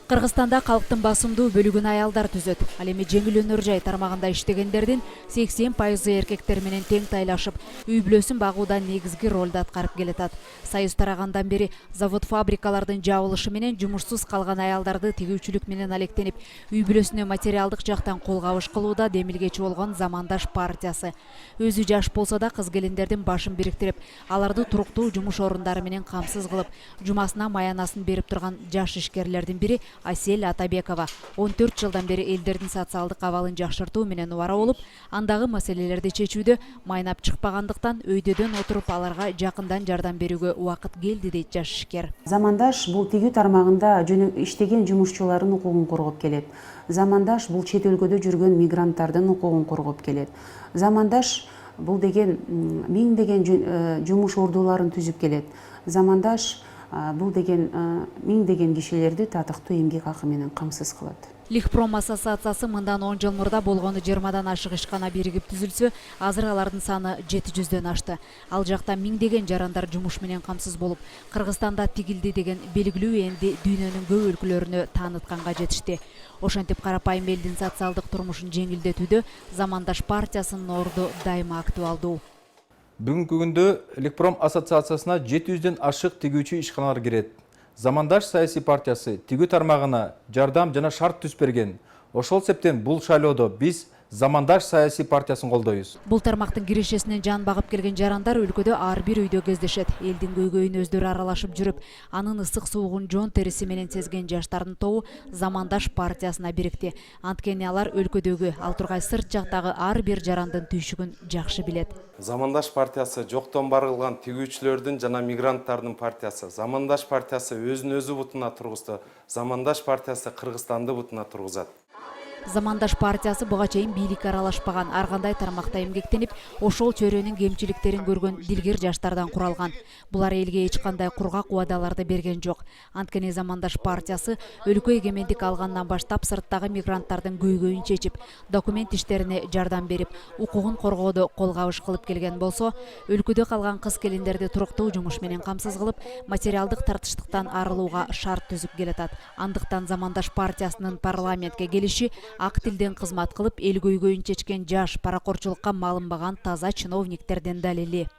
Кыргызстанда калктын басымдуу бөлүгүн аялдар түзөт. Ал эми жеңил өнөр жай тармагында иштегендердин 80% эркектер менен тең тайлашып, үй бүлөсүн багууда негизги ролду аткарып келатат. Союз тарагандан бери завод-фабрикалардын жабылышы менен жумушсуз калган аялдарды тигүүчүлүк менен алектенип, үй бүлөсүнө материалдык жактан кол кабыш кылууда демилгечи болгон Замандаш партиясы. Өзү жаш болсо да кыз келиндердин башын бириктирип, аларды туруктуу жумуш орундары менен камсыз кылып, жумасына маянасын берип турган жаш ишкерлердин бири Айсель Атабекова 14 жылдан бери элдердин социалдык абалын жакшыртуу менен убара болуп, андагы маселелерди чечүүдө майнап чыкпагандыктан өйдөдөн отуруп аларга жакындан жардам берүүгө убакыт келди дейт жаш ишкер. Замандаш бул тигүү тармагында иштеген жумушчулардын укугун коргоп келет. Замандаш бул чет өлкөдө жүргөн мигранттардын укугун коргоп келет. Замандаш бул деген миңдеген жумуш ордуларын түзүп келет. Замандаш бул деген миңдеген кишилерди татыктуу эмгек акы менен камсыз кылат. Лихпром ассоциациясы мындан 10 жыл мурда болгону 20дан ашык ишкана биригип түзүлсө, азыр алардын саны 700дөн ашты. Ал жакта миңдеген жарандар жумуш менен камсыз болуп, Кыргызстанда тигилди деген белгилүү энди дүйнөнүн көп өлкөлөрүнө таанытканга жетишти. Ошентип карапайым элдин социалдык турмушун жеңилдетүүдө Замандаш партиясынын орду дайыма актуалдуу. Бүгүнкү күндө Лихпром ассоциациясына 700дөн ашык тигүүчү ишканалар кирет. Замандаш саясий партиясы тигүү тармагына жардам жана шарт түзүп берген. Ошол септен бул шайлоодо биз Замандаш саясий партиясын колдойбуз. Бул тармактын кирешесинен жан багып келген жарандар өлкөдө ар бир үйдө кездешет. Элдин көйгөйүн өздөрү аралашып жүрүп, анын ысык суугун жон териси менен сезген жаштардын тобу Замандаш партиясына бирикти. Анткени алар өлкөдөгү, ал тургай сырт жактагы ар бир жарандын түйшүгүн жакшы билет. Замандаш партиясы жоктон бар кылган тигүүчүлөрдүн жана мигранттардын партиясы. Замандаш партиясы өзүн өзү бутуна тургузду. Замандаш партиясы Кыргызстанды бутуна тургузат. Замандаш партиясы буга чейин бийликке аралашпаган, ар кандай тармакта эмгектенип, ошол чөйрөнүн кемчиликтерин көргөн дилгир жаштардан куралган. Булар элге эч кандай кургак убадаларды берген жок. Анткени Замандаш партиясы өлкө эгемендик алгандан баштап сырттагы мигранттардын көйгөйүн чечип, документ иштерине жардам берип, укугун коргоодо кол кабыш кылып келген болсо, өлкөдө калган кыз келиндерди туруктуу жумуш менен камсыз кылып, материалдык тартыштыктан арылууга шарт түзүп келатат. Андыктан Замандаш партиясынын парламентке келиши ак тилден кызмат кылып, эл көйгөйүн чечкен жаш, паракорчулукка малынбаган таза чиновниктердин далили.